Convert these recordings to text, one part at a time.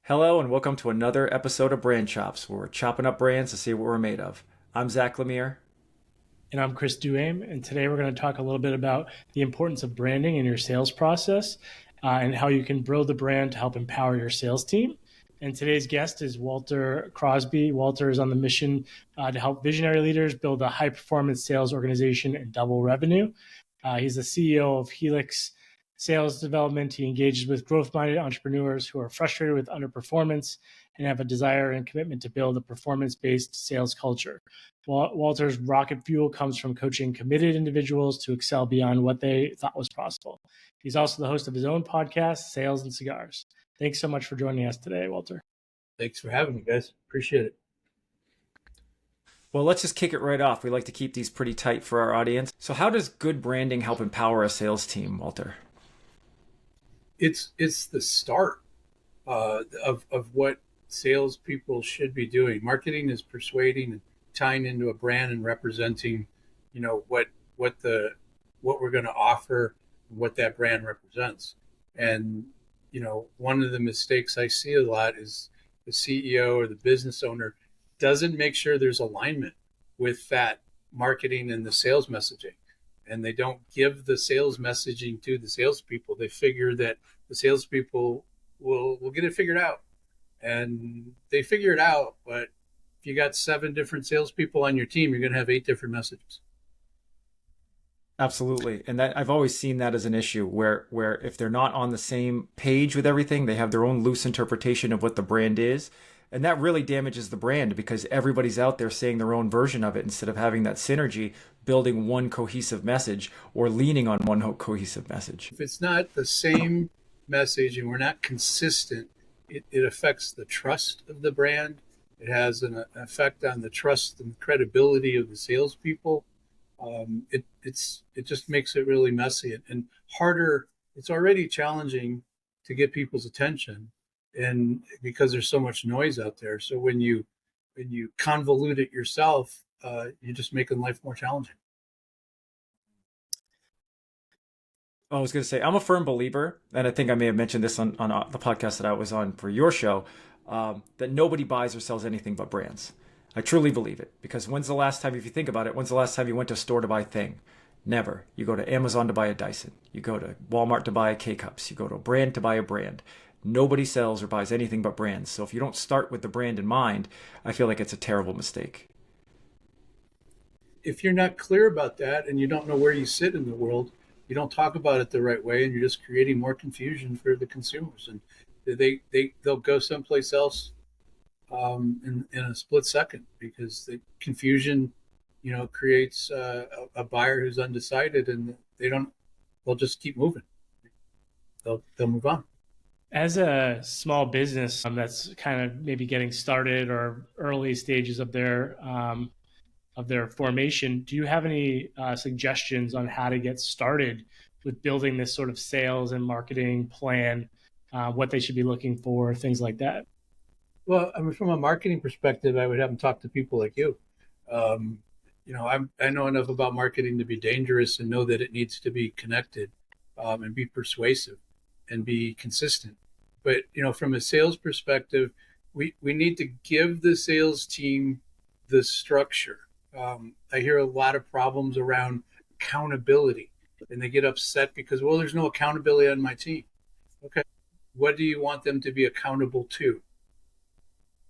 Hello and welcome to another episode of Brand Chops, where we're chopping up brands to see what we're made of. I'm Zack Lemear. And I'm Chris Duhaime, and today we're going to talk a little bit about the importance of branding in your sales process and how you can build the brand to help empower your sales team. And today's guest is Walter Crosby. Walter is on the mission to help visionary leaders build a high-performance sales organization and double revenue. He's the CEO of Helix Sales Development. He engages with growth-minded entrepreneurs who are frustrated with underperformance and have a desire and commitment to build a performance-based sales culture. Walter's rocket fuel comes from coaching committed individuals to excel beyond what they thought was possible. He's also the host of his own podcast, Sales and Cigars. Thanks so much for joining us today, Walter. Thanks for having me, guys. Appreciate it. Well, let's just kick it right off. We like to keep these pretty tight for our audience. So how does good branding help empower a sales team, Walter? It's the start of what salespeople should be doing. Marketing is persuading and tying into a brand and representing, what we're going to offer, what that brand represents. And one of the mistakes I see a lot is the CEO or the business owner doesn't make sure there's alignment with that marketing and the sales messaging. And they don't give the sales messaging to the salespeople. They figure that the salespeople will get it figured out. And they figure it out, but if you got 7 different salespeople on your team, you're going to have 8 different messages. Absolutely. And that I've always seen that as an issue where if they're not on the same page with everything, they have their own loose interpretation of what the brand is. And that really damages the brand because everybody's out there saying their own version of it instead of having that synergy, building one cohesive message or leaning on one cohesive message. If it's not the same message and we're not consistent, it affects the trust of the brand. It has an effect on the trust and credibility of the salespeople. It just makes it really messy and harder. It's already challenging to get people's attention, and because there's so much noise out there. So when you convolute it yourself, you're just making life more challenging. I was going to say, I'm a firm believer, and I think I may have mentioned this on the podcast that I was on for your show, that nobody buys or sells anything but brands. I truly believe it, because when's the last time, if you think about it, when's the last time you went to a store to buy a thing? Never. You go to Amazon to buy a Dyson. You go to Walmart to buy a K-Cups. You go to a brand to buy a brand. Nobody sells or buys anything but brands. So if you don't start with the brand in mind, I feel like it's a terrible mistake. If you're not clear about that and you don't know where you sit in the world, you don't talk about it the right way, and you're just creating more confusion for the consumers. And they'll go someplace else in a split second because the confusion, creates a buyer who's undecided, and they'll just keep moving. They'll move on. As a small business that's kind of maybe getting started or early stages of their formation, do you have any suggestions on how to get started with building this sort of sales and marketing plan, what they should be looking for, things like that? Well, I mean, from a marketing perspective, I would have them talk to people like you. I know enough about marketing to be dangerous and know that it needs to be connected and be persuasive and be consistent. But, from a sales perspective, we need to give the sales team the structure. I hear a lot of problems around accountability, and they get upset because, well, there's no accountability on my team. Okay, what do you want them to be accountable to?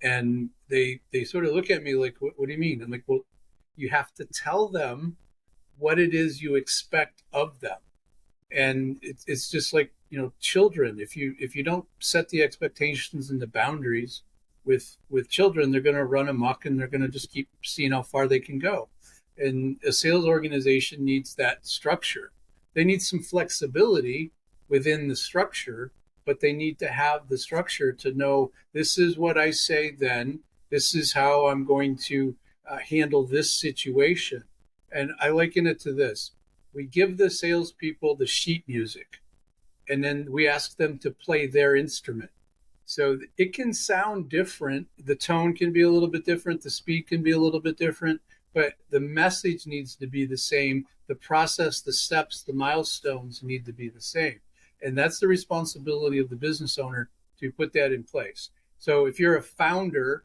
And they sort of look at me like, what do you mean? I'm like, well, you have to tell them what it is you expect of them. And it's just like, children, if you don't set the expectations and the boundaries with children, they're going to run amok and they're going to just keep seeing how far they can go. And a sales organization needs that structure. They need some flexibility within the structure, but they need to have the structure to know this is what I say then, this is how I'm going to handle this situation. And I liken it to this. We give the salespeople the sheet music, and then we ask them to play their instrument. So it can sound different. The tone can be a little bit different. The speed can be a little bit different, but the message needs to be the same. The process, the steps, the milestones need to be the same. And that's the responsibility of the business owner to put that in place. So if you're a founder,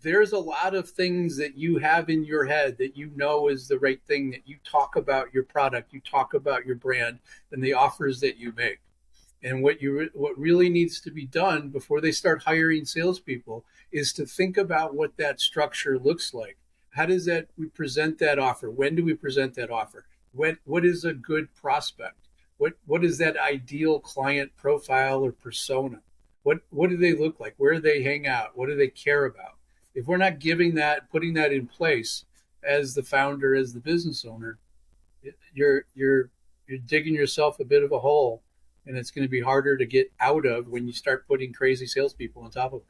there's a lot of things that you have in your head that you know is the right thing, that you talk about your product, you talk about your brand and the offers that you make. And what really needs to be done before they start hiring salespeople is to think about what that structure looks like. How does that we present that offer? When do we present that offer? What is a good prospect? What is that ideal client profile or persona? What do they look like? Where do they hang out? What do they care about? If we're not giving that, putting that in place as the founder, as the business owner, you're digging yourself a bit of a hole, and it's going to be harder to get out of when you start putting crazy salespeople on top of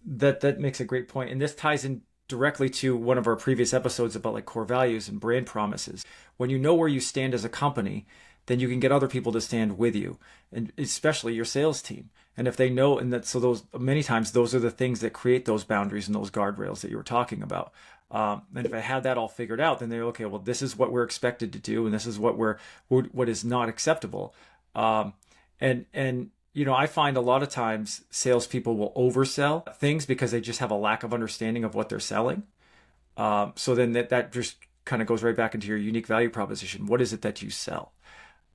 it. That makes a great point, and this ties in directly to one of our previous episodes about like core values and brand promises. When you know where you stand as a company, then you can get other people to stand with you, and especially your sales team. And if they know, and that, so those many times those are the things that create those boundaries and those guardrails that you were talking about. And if I had that all figured out, then they're okay. Well, this is what we're expected to do, and this is what is not acceptable. And you know, I find a lot of times salespeople will oversell things because they just have a lack of understanding of what they're selling. So then that just kind of goes right back into your unique value proposition. What is it that you sell?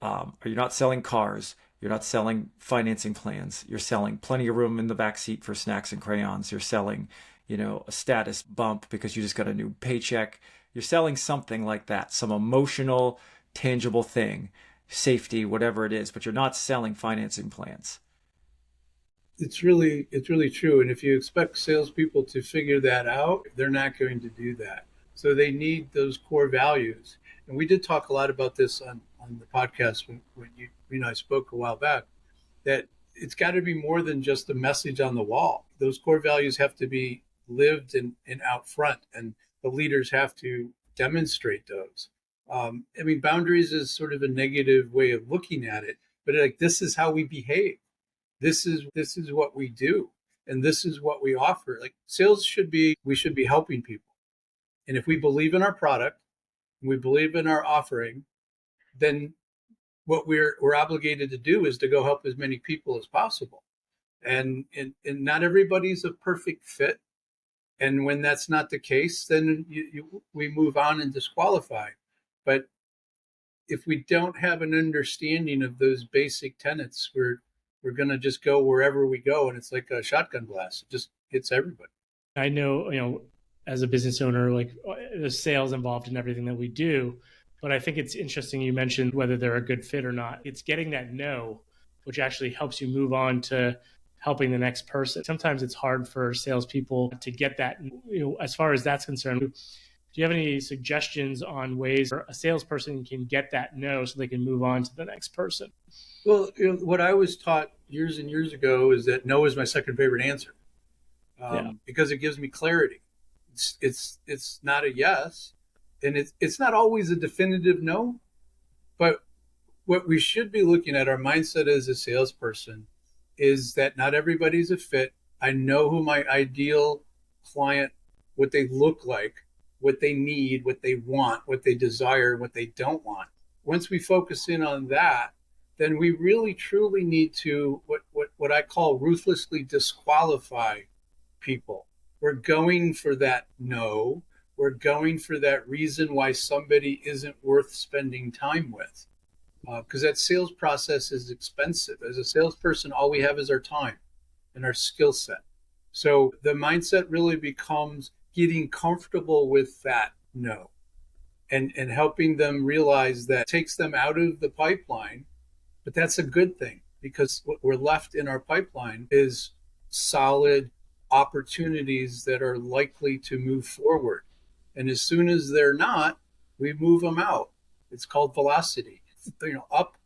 Are you not selling cars? You're not selling financing plans. You're selling plenty of room in the back seat for snacks and crayons. You're selling, you know, a status bump because you just got a new paycheck. You're selling something like that, some emotional, tangible thing, safety, whatever it is, but you're not selling financing plans. It's really true. And if you expect salespeople to figure that out, they're not going to do that. So they need those core values. And we did talk a lot about this on the podcast when you and I spoke a while back, that it's got to be more than just a message on the wall. Those core values have to be lived and out front, and the leaders have to demonstrate those. I mean, boundaries is sort of a negative way of looking at it, but like this is how we behave. This is what we do, and this is what we offer. Like sales should be, we should be helping people. And if we believe in our product and we believe in our offering, then what we're obligated to do is to go help as many people as possible. And not everybody's a perfect fit. And when that's not the case, then we move on and disqualify. But if we don't have an understanding of those basic tenets, we're going to just go wherever we go, and it's like a shotgun blast. It just hits everybody. I know, you know, as a business owner, like there's sales involved in everything that we do. But I think it's interesting you mentioned whether they're a good fit or not. It's getting that no, which actually helps you move on to helping the next person. Sometimes it's hard for salespeople to get that, you know, as far as that's concerned. Do you have any suggestions on ways a salesperson can get that no so they can move on to the next person? Well, you know, what I was taught years and years ago is that no is my second favorite answer, because it gives me clarity. It's not a yes, and it's not always a definitive no, but what we should be looking at, our mindset as a salesperson, is that not everybody's a fit. I know who my ideal client, what they look like, what they need, what they want, what they desire, what they don't want. Once we focus in on that, then we really truly need to what I call ruthlessly disqualify people. We're going for that no. We're going for that reason why somebody isn't worth spending time with. Because that sales process is expensive. As a salesperson, all we have is our time and our skill set. So the mindset really becomes getting comfortable with that no, and helping them realize that takes them out of the pipeline. But that's a good thing, because what we're left in our pipeline is solid opportunities that are likely to move forward. And as soon as they're not, we move them out. It's called velocity, you know, up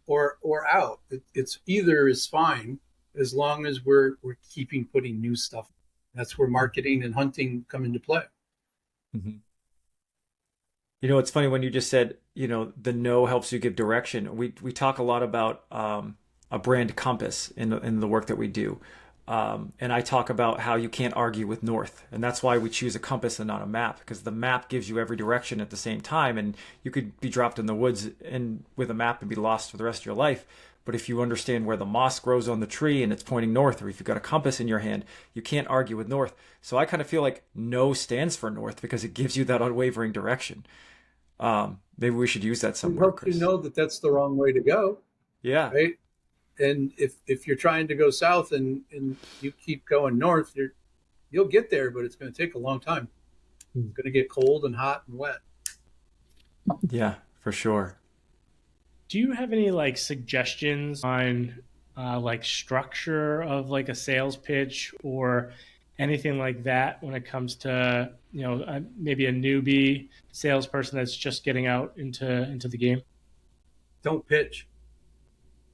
or out. It's either is fine as long as we're keeping putting new stuff. That's where marketing and hunting come into play. Mm-hmm. You know, it's funny when you just said, you know, the no helps you give direction. We talk a lot about a brand compass in the work that we do. And I talk about how you can't argue with north. And that's why we choose a compass and not a map, because the map gives you every direction at the same time. And you could be dropped in the woods and with a map and be lost for the rest of your life. But if you understand where the moss grows on the tree and it's pointing north, or if you've got a compass in your hand, you can't argue with north. So I kind of feel like no stands for north because it gives you that unwavering direction. Maybe we should use that We somewhere, hope you Chris. know that that's the wrong way to go, Yeah. right? And if you're trying to go south and you keep going north, you'll get there, but it's going to take a long time. It's going to get cold and hot and wet. Yeah, for sure. Do you have any like suggestions on like structure of like a sales pitch or anything like that when it comes to maybe a newbie salesperson that's just getting out into the game? Don't pitch.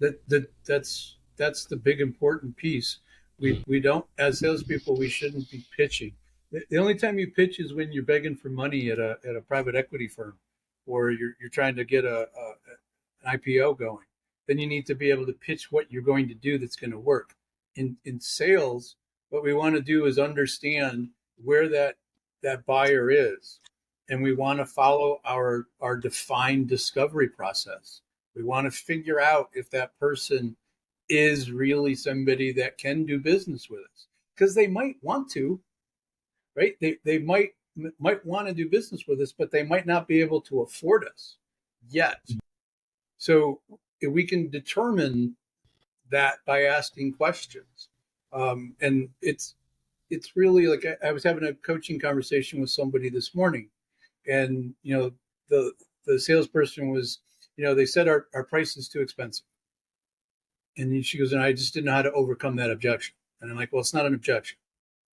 That's the big important piece. We don't, as salespeople, we shouldn't be pitching. The only time you pitch is when you're begging for money at a private equity firm, or you're trying to get an IPO going. Then you need to be able to pitch what you're going to do that's going to work. In sales, what we want to do is understand where that buyer is, and we want to follow our defined discovery process. We want to figure out if that person is really somebody that can do business with us, because they might want to, right? They might want to do business with us, but they might not be able to afford us yet. So if we can determine that by asking questions, and it's really like I was having a coaching conversation with somebody this morning, and the salesperson was, they said our price is too expensive, and she goes, and I just didn't know how to overcome that objection. And I'm like, well, it's not an objection,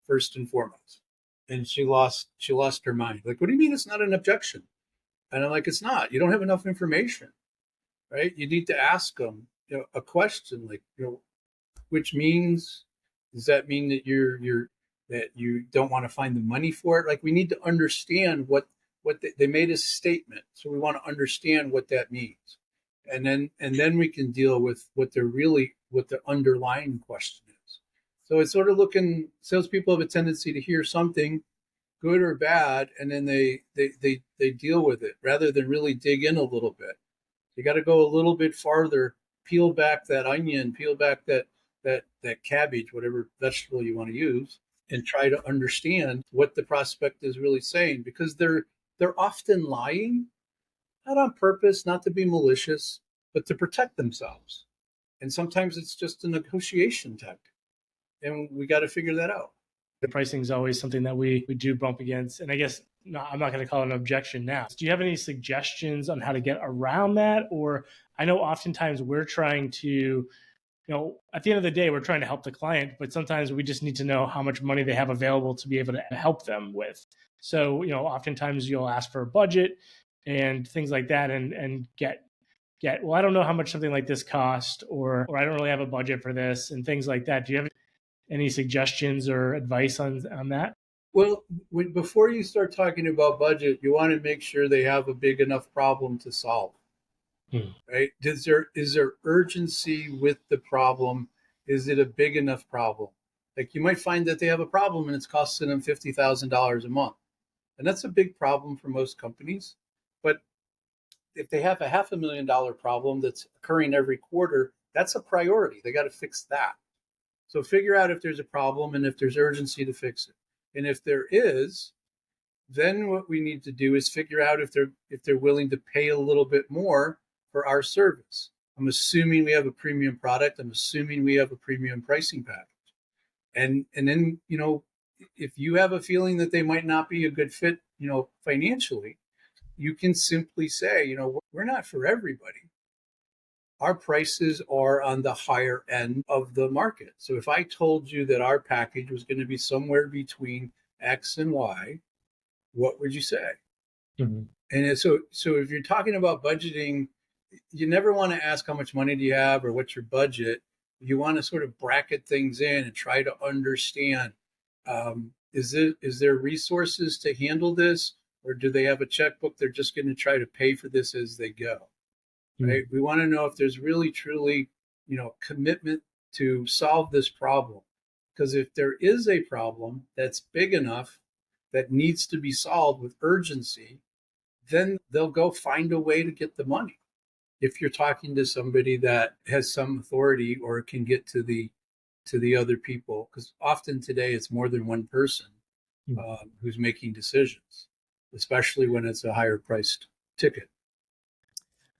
first and foremost. And she lost her mind. Like, what do you mean it's not an objection? And I'm like, it's not. You don't have enough information, right? You need to ask them, a question like, which means, does that mean that that you don't want to find the money for it? Like, we need to understand what they made a statement, so we want to understand what that means, and then we can deal with what the underlying question is. So it's sort of salespeople have a tendency to hear something good or bad, and then they deal with it rather than really dig in a little bit. You got to go a little bit farther, peel back that onion, peel back that cabbage, whatever vegetable you want to use, and try to understand what the prospect is really saying, because they're often lying, not on purpose, not to be malicious, but to protect themselves. And sometimes it's just a negotiation tactic, and we got to figure that out. The pricing is always something that we do bump against, and I guess I'm not going to call it an objection now. Do you have any suggestions on how to get around that? Or I know oftentimes we're trying to, at the end of the day, we're trying to help the client, but sometimes we just need to know how much money they have available to be able to help them with. So, oftentimes you'll ask for a budget and things like that, and get, well, I don't know how much something like this cost, or I don't really have a budget for this, and things like that. Do you have any suggestions or advice on that? Well, before you start talking about budget, you want to make sure they have a big enough problem to solve. Right? Is there urgency with the problem? Is it a big enough problem? Like, you might find that they have a problem and it's costing them $50,000 a month, and that's a big problem for most companies. But if they have a $500,000 problem that's occurring every quarter, that's a priority. They got to fix that. So figure out if there's a problem and if there's urgency to fix it. And if there is, then what we need to do is figure out if they're willing to pay a little bit more for our service. I'm assuming we have a premium product. I'm assuming we have a premium pricing package. And then, if you have a feeling that they might not be a good fit, financially, you can simply say, we're not for everybody. Our prices are on the higher end of the market. So if I told you that our package was going to be somewhere between X and Y, what would you say? Mm-hmm. And so if you're talking about budgeting, you never want to ask how much money do you have or what's your budget. You want to sort of bracket things in and try to understand, is there resources to handle this, or do they have a checkbook they're just going to try to pay for this as they go? Right? We want to know if there's really, truly, commitment to solve this problem. Because if there is a problem that's big enough that needs to be solved with urgency, then they'll go find a way to get the money. if you're talking to somebody that has some authority or can get to the other people, because often today it's more than one person who's making decisions, especially when it's a higher priced ticket.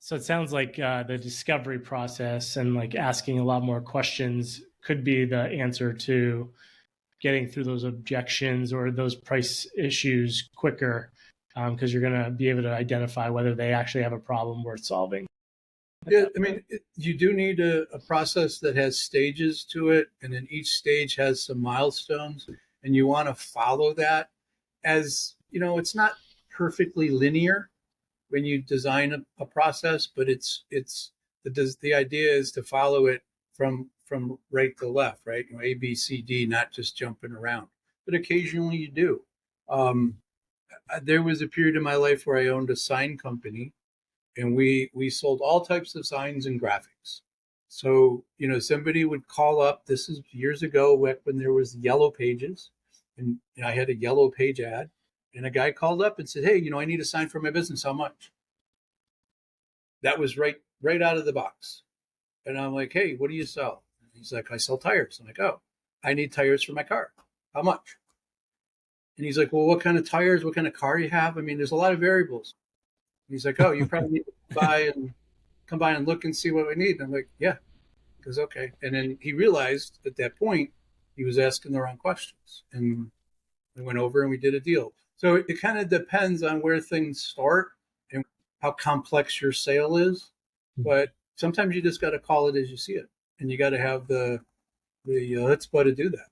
So it sounds like the discovery process and like asking a lot more questions could be the answer to getting through those objections or those price issues quicker, because you're going to be able to identify whether they actually have a problem worth solving. Yeah, I mean, you do need a process that has stages to it, and then each stage has some milestones, and you want to follow that. As you know, it's not perfectly linear when you design a process, but it's the idea is to follow it from right to left, right? You know, A, B, C, D, not just jumping around. But occasionally you do. Um, there was a period in my life where I owned a sign company, and we sold all types of signs and graphics. So you know, somebody would call up. This is years ago, when there was yellow pages, and you know, I had a yellow page ad, and a guy called up and said, "Hey, you know, I need a sign for my business. How much?" That was right out of the box. And I'm like, "Hey, what do you sell?" And he's like, "I sell tires." I'm like, "Oh, I need tires for my car. How much?" And he's like, "Well, what kind of tires? What kind of car you have? I mean, there's a lot of variables." And he's like, "Oh, you probably need to come by and look and see what we need." And I'm like, "Yeah." He goes, "Okay." And then he realized at that point he was asking the wrong questions. And we went over and we did a deal. So it kind of depends on where things start and how complex your sale is. But sometimes you just got to call it as you see it, and you got to have the chutzpah to do that.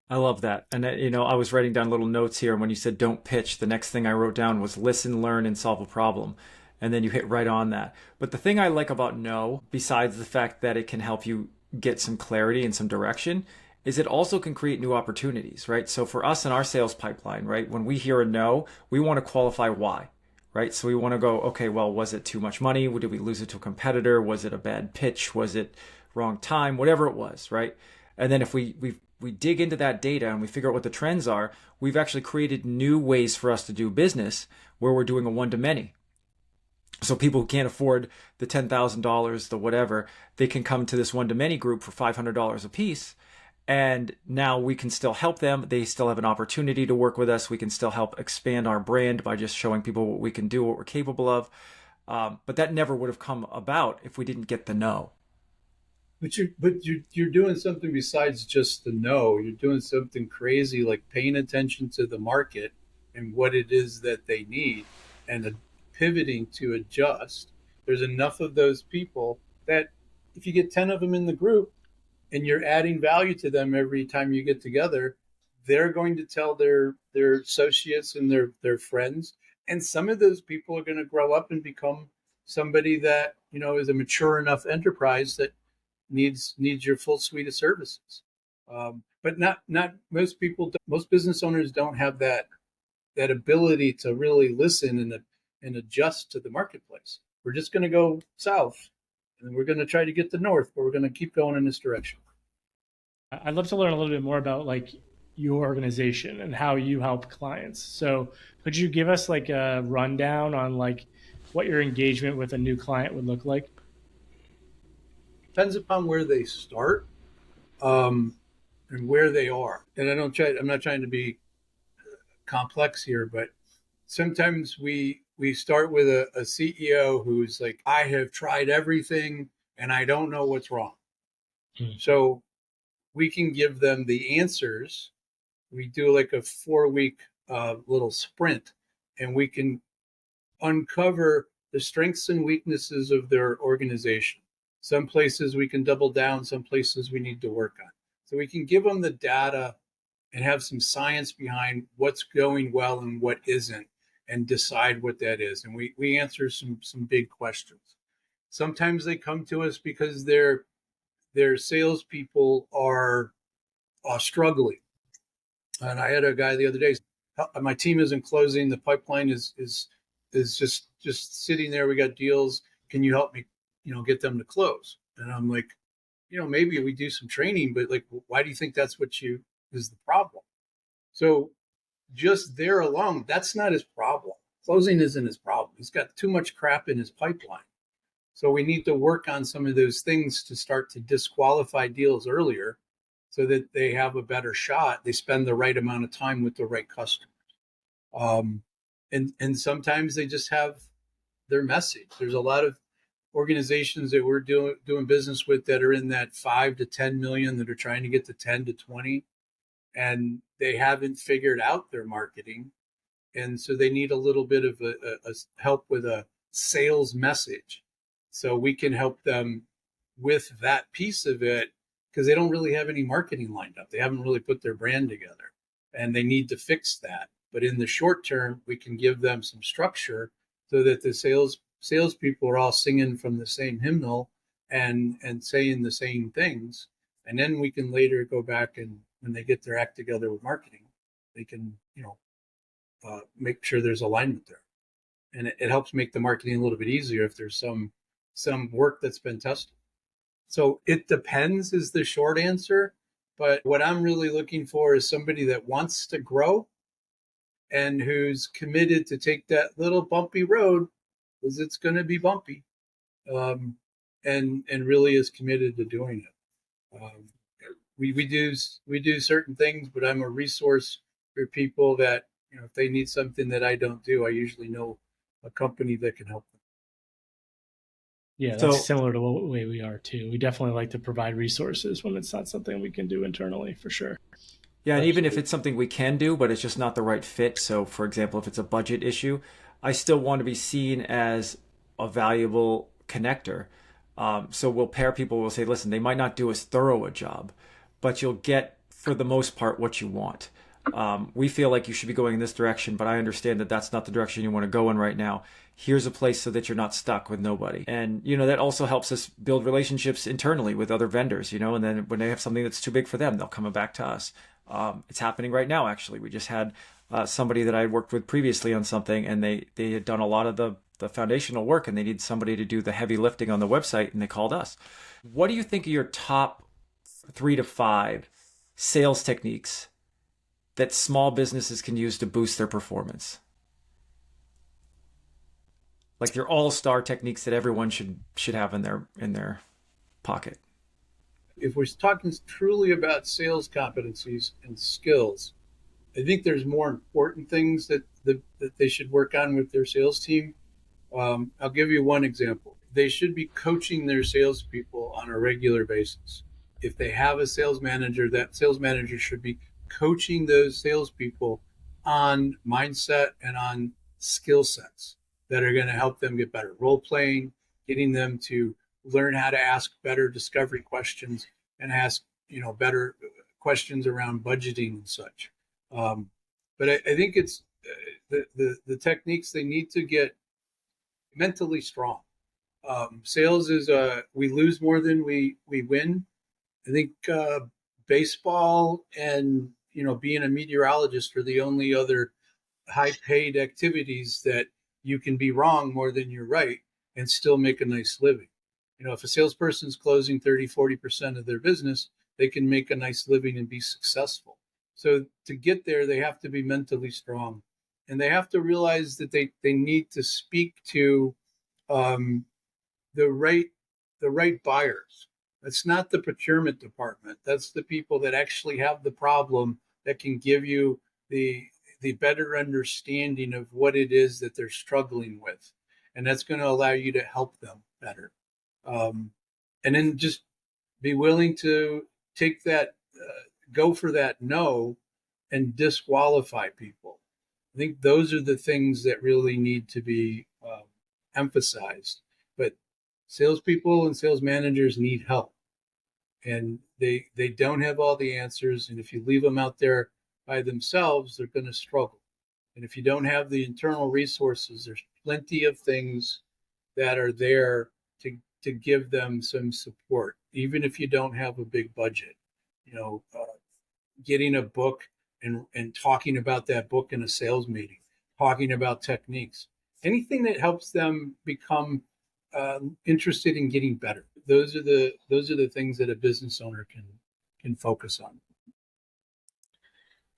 I love that. And, you know, I was writing down little notes here. And when you said don't pitch, the next thing I wrote down was listen, learn, and solve a problem. And then you hit right on that. But the thing I like about no, besides the fact that it can help you get some clarity and some direction, is it also can create new opportunities, right? So for us in our sales pipeline, right, when we hear a no, we want to qualify why, right? So we want to go, okay, well, was it too much money? Did we lose it to a competitor? Was it a bad pitch? Was it wrong time? Whatever it was, right? And then if we dig into that data and we figure out what the trends are, we've actually created new ways for us to do business where we're doing a one-to-many. So people who can't afford the $10,000, the whatever, they can come to this one-to-many group for $500 a piece. And now we can still help them. They still have an opportunity to work with us. We can still help expand our brand by just showing people what we can do, what we're capable of. But that never would have come about if we didn't get the no. But you're doing something besides just the no. You're doing something crazy like paying attention to the market and what it is that they need, and pivoting to adjust. There's enough of those people that if you get 10 of them in the group and you're adding value to them every time you get together, they're going to tell their associates and their friends, and some of those people are going to grow up and become somebody that you know is a mature enough enterprise that needs your full suite of services. But not most people. Most business owners don't have that ability to really listen and adjust to the marketplace. We're just going to go south, and we're going to try to get to north, but we're going to keep going in this direction. I'd love to learn a little bit more about like your organization and how you help clients. So could you give us like a rundown on like what your engagement with a new client would look like? Depends upon where they start, and where they are. And I'm not trying to be complex here, but sometimes we start with a CEO who's like, I have tried everything and I don't know what's wrong. So we can give them the answers. We do like a 4 week little sprint, and we can uncover the strengths and weaknesses of their organization. Some places we can double down, some places we need to work on. So we can give them the data and have some science behind what's going well and what isn't, and decide what that is. And we answer some big questions. Sometimes they come to us because their salespeople are struggling. And I had a guy the other day, my team isn't closing, the pipeline is just sitting there. We got deals. Can you help me, get them to close? And I'm like, maybe we do some training, but like, why do you think that's is the problem? So just there alone, that's not his problem. Closing isn't his problem. He's got too much crap in his pipeline. So we need to work on some of those things to start to disqualify deals earlier so that they have a better shot. They spend the right amount of time with the right customer. Um, and sometimes they just have their message. There's a lot of organizations that we're doing business with that are in that 5 to 10 million that are trying to get to 10 to 20, and they haven't figured out their marketing, and so they need a little bit of a help with a sales message, so we can help them with that piece of it, because they don't really have any marketing lined up. They haven't really put their brand together, and they need to fix that. But in the short term, we can give them some structure so that the salespeople are all singing from the same hymnal and saying the same things. And then we can later go back, and when they get their act together with marketing, they can, make sure there's alignment there. And it helps make the marketing a little bit easier if there's some work that's been tested. So it depends is the short answer. But what I'm really looking for is somebody that wants to grow and who's committed to take that little bumpy road, because it's going to be bumpy, and really is committed to doing it. We do certain things, but I'm a resource for people that, if they need something that I don't do, I usually know a company that can help them. Yeah, So, that's similar to the way we are too. We definitely like to provide resources when it's not something we can do internally, for sure. yeah, and even if it's something we can do, but it's just not the right fit. So, for example, if it's a budget issue, I still want to be seen as a valuable connector. So we'll pair people. We'll say, listen, they might not do as thorough a job, but you'll get, for the most part, what you want. We feel like you should be going in this direction, but I understand that that's not the direction you want to go in right now. Here's a place so that you're not stuck with nobody. And, that also helps us build relationships internally with other vendors, and then when they have something that's too big for them, they'll come back to us. It's happening right now, actually. We just had somebody that I had worked with previously on something, and they had done a lot of the foundational work, and they need somebody to do the heavy lifting on the website, and they called us. What do you think are your top 3 to 5 sales techniques that small businesses can use to boost their performance? Like your all-star techniques that everyone should have in their pocket. If we're talking truly about sales competencies and skills, I think there's more important things that they should work on with their sales team. I'll give you one example. They should be coaching their salespeople on a regular basis. If they have a sales manager, that sales manager should be coaching those salespeople on mindset and on skill sets that are going to help them get better role playing, getting them to learn how to ask better discovery questions and ask, better questions around budgeting and such. But I think it's the techniques. They need to get mentally strong. Sales is we lose more than we win. I think baseball and being a meteorologist are the only other high paid activities that you can be wrong more than you're right and still make a nice living. If a salesperson's closing 30-40% of their business, they can make a nice living and be successful. So to get there, they have to be mentally strong, and they have to realize that they need to speak to the right buyers. That's not the procurement department. That's the people that actually have the problem, that can give you the better understanding of what it is that they're struggling with, and that's going to allow you to help them better. And then just be willing to take that, go for that no, and disqualify people. I think those are the things that really need to be emphasized. But salespeople and sales managers need help, and they don't have all the answers. And if you leave them out there by themselves, they're going to struggle. And if you don't have the internal resources, there's plenty of things that are there to give them some support, even if you don't have a big budget. Getting a book and talking about that book in a sales meeting, talking about techniques, anything that helps them become interested in getting better. Those are the things that a business owner can focus on.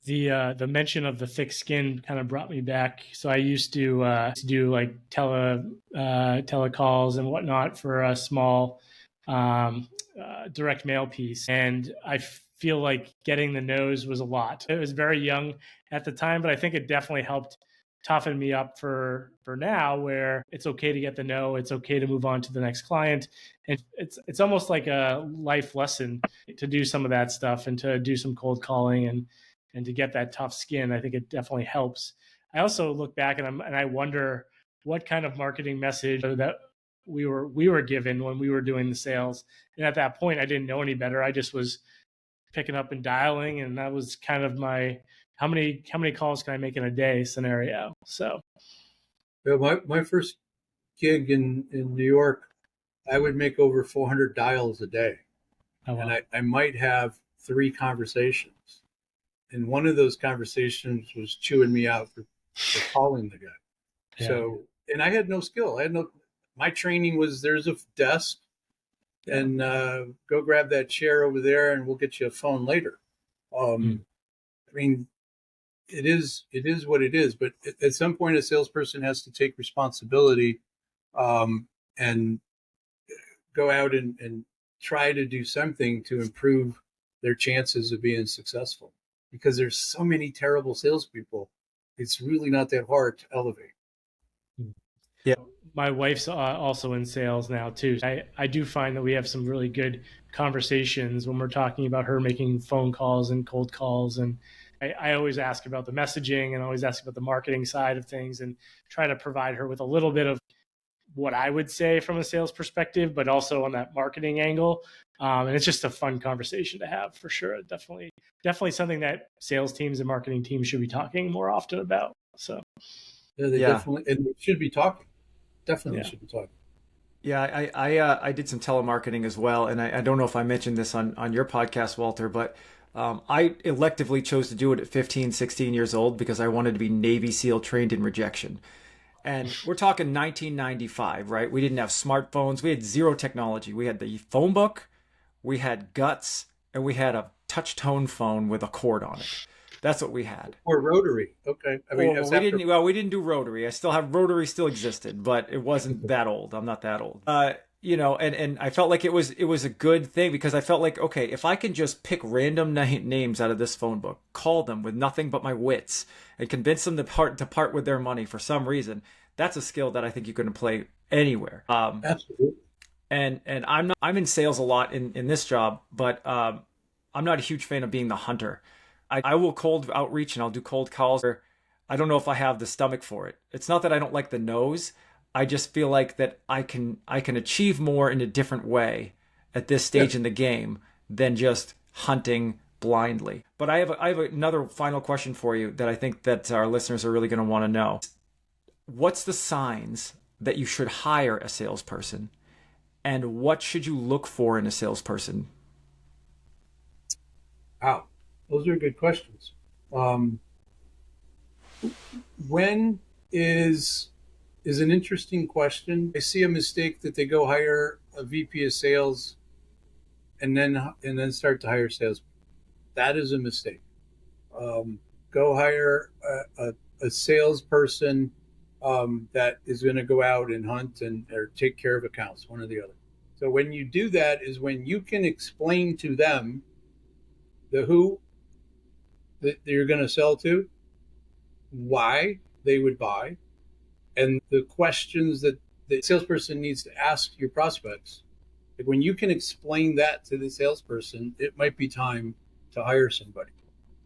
The mention of the thick skin kind of brought me back. So I used to do like telecalls and whatnot for a small direct mail piece, and I feel like getting the no's was a lot. It was very young at the time, but I think it definitely helped toughen me up for now, where it's okay to get the no, it's okay to move on to the next client, and it's almost like a life lesson to do some of that stuff and to do some cold calling and to get that tough skin. I think it definitely helps. I also look back and I wonder what kind of marketing message that we were given when we were doing the sales. And at that point, I didn't know any better. I just was picking up and dialing, and that was kind of my how many calls can I make in a day scenario. So Yeah, my first gig in New York, I would make over 400 dials a day. oh, wow. And I might have 3 conversations. And one of those conversations was chewing me out for calling the guy. Yeah. So, and I had no skill. My training was there's a desk and go grab that chair over there and we'll get you a phone later. I mean, it is what it is. But at some point, a salesperson has to take responsibility and go out and try to do something to improve their chances of being successful. Because there's so many terrible salespeople, it's really not that hard to elevate. Yeah. My wife's also in sales now too. I do find that we have some really good conversations when we're talking about her making phone calls and cold calls. And I always ask about the messaging and always ask about the marketing side of things and try to provide her with a little bit of what I would say from a sales perspective, but also on that marketing angle. And it's just a fun conversation to have for sure. Definitely something that sales teams and marketing teams should be talking more often about. So Yeah, they definitely and they should be talking. Definitely should be talking. Yeah, I did some telemarketing as well, and I don't know if I mentioned this on your podcast, Walter, but I electively chose to do it at 15, 16 years old because I wanted to be Navy SEAL trained in rejection. And we're talking 1995, right? We didn't have smartphones. We had zero technology. We had the phone book, we had guts, and we had a touch tone phone with a cord on it. That's what we had. Or rotary. Okay. I mean, we didn't do rotary. I still have rotary still existed, but it wasn't that old. I'm not that old. And I felt like it was a good thing because I felt like, okay, if I can just pick random names out of this phone book, call them with nothing but my wits, and convince them to part with their money for some reason, that's a skill that I think you can play anywhere. Absolutely. And I'm in sales a lot in this job, but I'm not a huge fan of being the hunter. I will cold outreach and I'll do cold calls. I don't know if I have the stomach for it. It's not that I don't like the no's. I just feel like that I can achieve more in a different way at this stage in the game than just hunting blindly. But I have another final question for you that I think that our listeners are really going to want to know. What's the signs that you should hire a salesperson, and what should you look for in a salesperson? Wow, those are good questions. When is an interesting question. I see a mistake that they go hire a VP of sales and then start to hire sales. That is a mistake. Go hire a salesperson that is going to go out and hunt or take care of accounts, one or the other. So when you do that is when you can explain to them the who that you're going to sell to, why they would buy, and the questions that the salesperson needs to ask your prospects. Like when you can explain that to the salesperson, it might be time to hire somebody.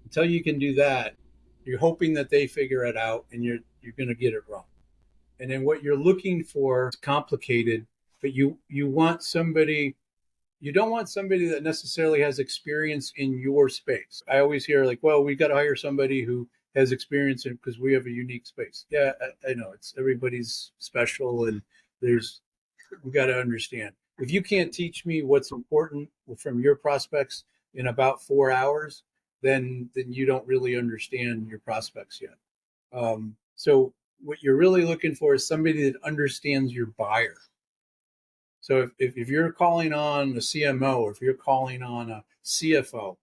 Until you can do that, you're hoping that they figure it out, and you're going to get it wrong. And then what you're looking for is complicated, but you want somebody. You don't want somebody that necessarily has experience in your space. I always hear like, well, we got to hire somebody who has experience in because we have a unique space. Yeah, I know it's everybody's special, and we got to understand. If you can't teach me what's important from your prospects in about 4 hours, then you don't really understand your prospects yet. So what you're really looking for is somebody that understands your buyer. So if you're calling on a CMO or if you're calling on a CFO,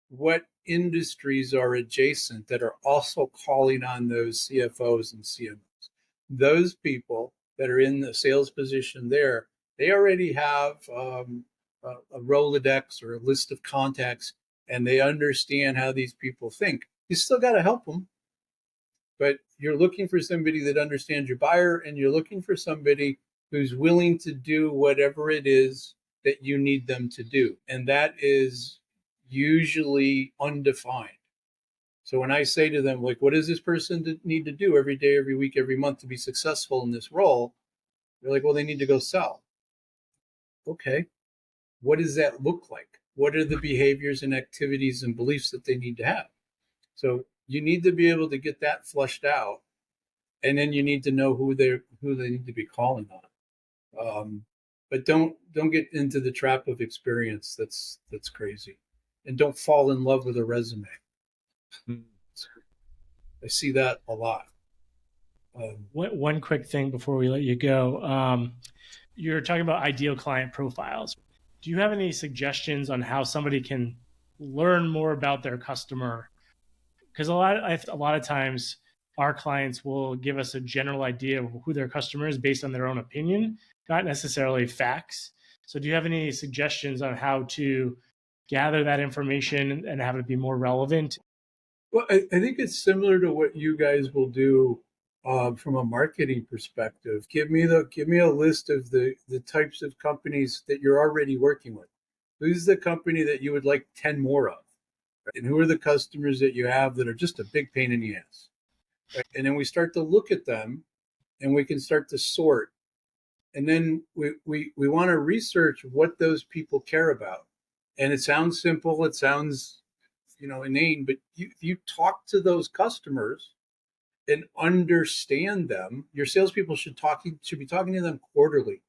what industries are adjacent that are also calling on those CFOs and CMOs. Those people that are in the sales position there, they already have a Rolodex or a list of contacts, and they understand how these people think. You still got to help them, but you're looking for somebody that understands your buyer, and you're looking for somebody who's willing to do whatever it is that you need them to do. And that is usually undefined. So when I say to them, like, what does this person need to do every day, every week, every month to be successful in this role? They're like, well, they need to go sell. Okay. What does that look like? What are the behaviors and activities and beliefs that they need to have? So you need to be able to get that flushed out, and then you need to know who they need to be calling on. But don't get into the trap of experience. That's crazy, and don't fall in love with a resume. I see that a lot. One quick thing before we let you go. You're talking about ideal client profiles. Do you have any suggestions on how somebody can learn more about their customer? Because a lot of times our clients will give us a general idea of who their customer is based on their own opinion, not necessarily facts. So do you have any suggestions on how to gather that information and have it be more relevant? Well, I think it's similar to what you guys will do from a marketing perspective. Give me a list of the types of companies that you're already working with. Who's the company that you would like 10 more of? And who are the customers that you have that are just a big pain in the ass? Right? And then we start to look at them, and we can start to sort. And then we want to research what those people care about. And it sounds simple. It sounds, inane, but you talk to those customers and understand them. Your salespeople should be talking to them quarterly.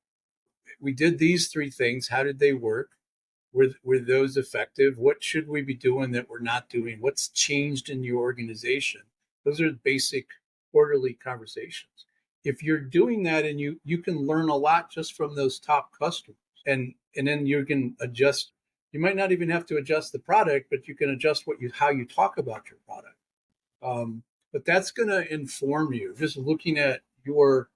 We did these 3 things. How did they work? Were those effective? What should we be doing that we're not doing? What's changed in your organization? Those are basic quarterly conversations. If you're doing that, and you can learn a lot just from those top customers, and then you can adjust. You might not even have to adjust the product, but you can adjust how you talk about your product. But that's going to inform you. Just looking at your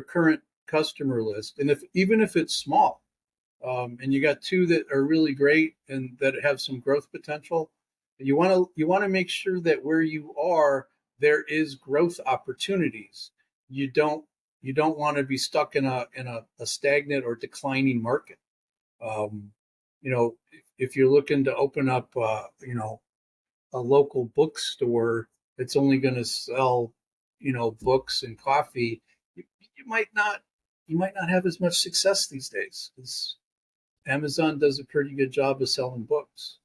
current customer list, and even if it's small, and you got 2 that are really great and that have some growth potential, you want to make sure that where you are, there is growth opportunities. You don't want to be stuck in a stagnant or declining market. If you're looking to open up, a local bookstore that's only going to sell, books and coffee, you might not have as much success these days. Amazon does a pretty good job of selling books,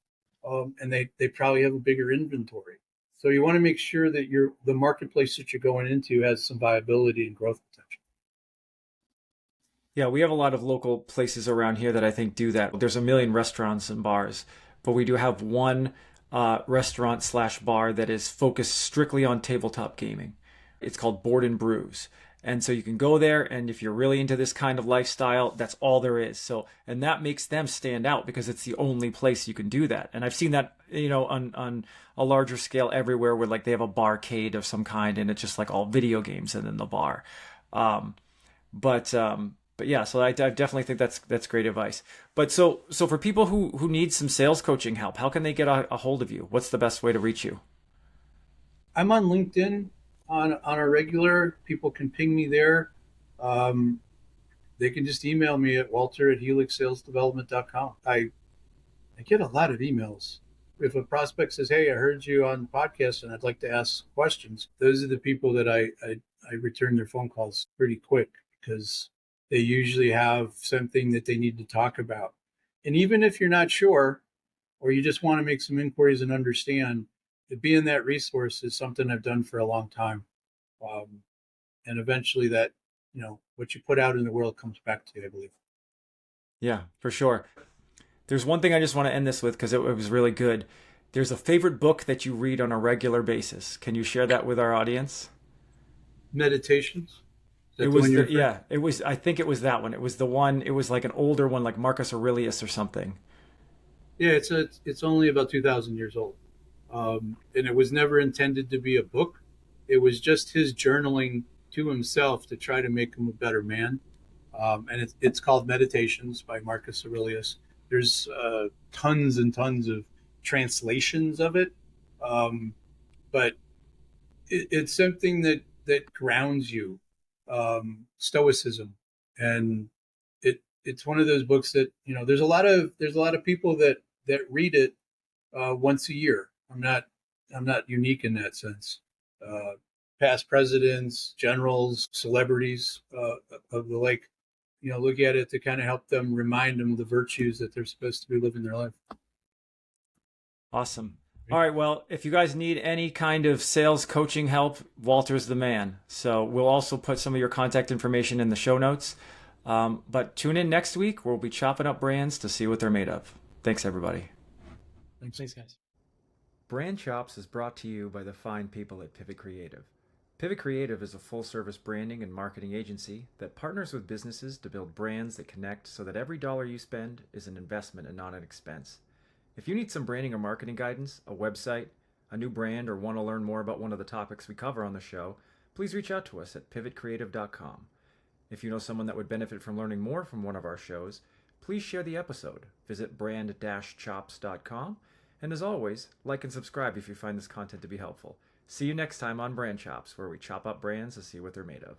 and they probably have a bigger inventory. So you want to make sure that the marketplace that you're going into has some viability and growth potential. Yeah, we have a lot of local places around here that I think do that. There's a million restaurants and bars, but we do have one restaurant/bar that is focused strictly on tabletop gaming. It's called Board and Brews. And so you can go there, and if you're really into this kind of lifestyle, that's all there is. So, and that makes them stand out because it's the only place you can do that. And I've seen that, on a larger scale everywhere, where like they have a barcade of some kind, and it's just like all video games and then the bar. But yeah, so I definitely think that's great advice. But so for people who need some sales coaching help, how can they get a hold of you? What's the best way to reach you? I'm on LinkedIn on a regular. People can ping me there. They can just email me at walter@helixsalesdevelopment.com. I get a lot of emails. If a prospect says, hey, I heard you on the podcast and I'd like to ask questions, those are the people that I return their phone calls pretty quick, because they usually have something that they need to talk about. And even if you're not sure, or you just want to make some inquiries and understand, being that resource is something I've done for a long time. And eventually that, what you put out in the world comes back to you, I believe. Yeah, for sure. There's one thing I just want to end this with, because it was really good. There's a favorite book that you read on a regular basis. Can you share that with our audience? Meditations. It was it was. I think it was that one. It was the one. It was like an older one, like Marcus Aurelius or something. Yeah, it's only about 2,000 years old, and it was never intended to be a book. It was just his journaling to himself to try to make him a better man. And it's called Meditations by Marcus Aurelius. There's tons and tons of translations of it, um, but it's something that grounds you, stoicism, and it's one of those books that there's a lot of people that read it once a year. I'm not unique in that sense. Uh, Past presidents, generals, celebrities of the like, look at it to kind of help them remind them of the virtues that they're supposed to be living their life. Awesome. All right. Well, if you guys need any kind of sales coaching help, Walter's the man. So we'll also put some of your contact information in the show notes. But tune in next week where we'll be chopping up brands to see what they're made of. Thanks, everybody. Thanks, guys. Brand Chops is brought to you by the fine people at Pivot Creative. Pivot Creative is a full-service branding and marketing agency that partners with businesses to build brands that connect so that every dollar you spend is an investment and not an expense. If you need some branding or marketing guidance, a website, a new brand, or want to learn more about one of the topics we cover on the show, please reach out to us at pivotcreative.com. If you know someone that would benefit from learning more from one of our shows, please share the episode. Visit brand-chops.com. And as always, like and subscribe if you find this content to be helpful. See you next time on Brand Chops, where we chop up brands to see what they're made of.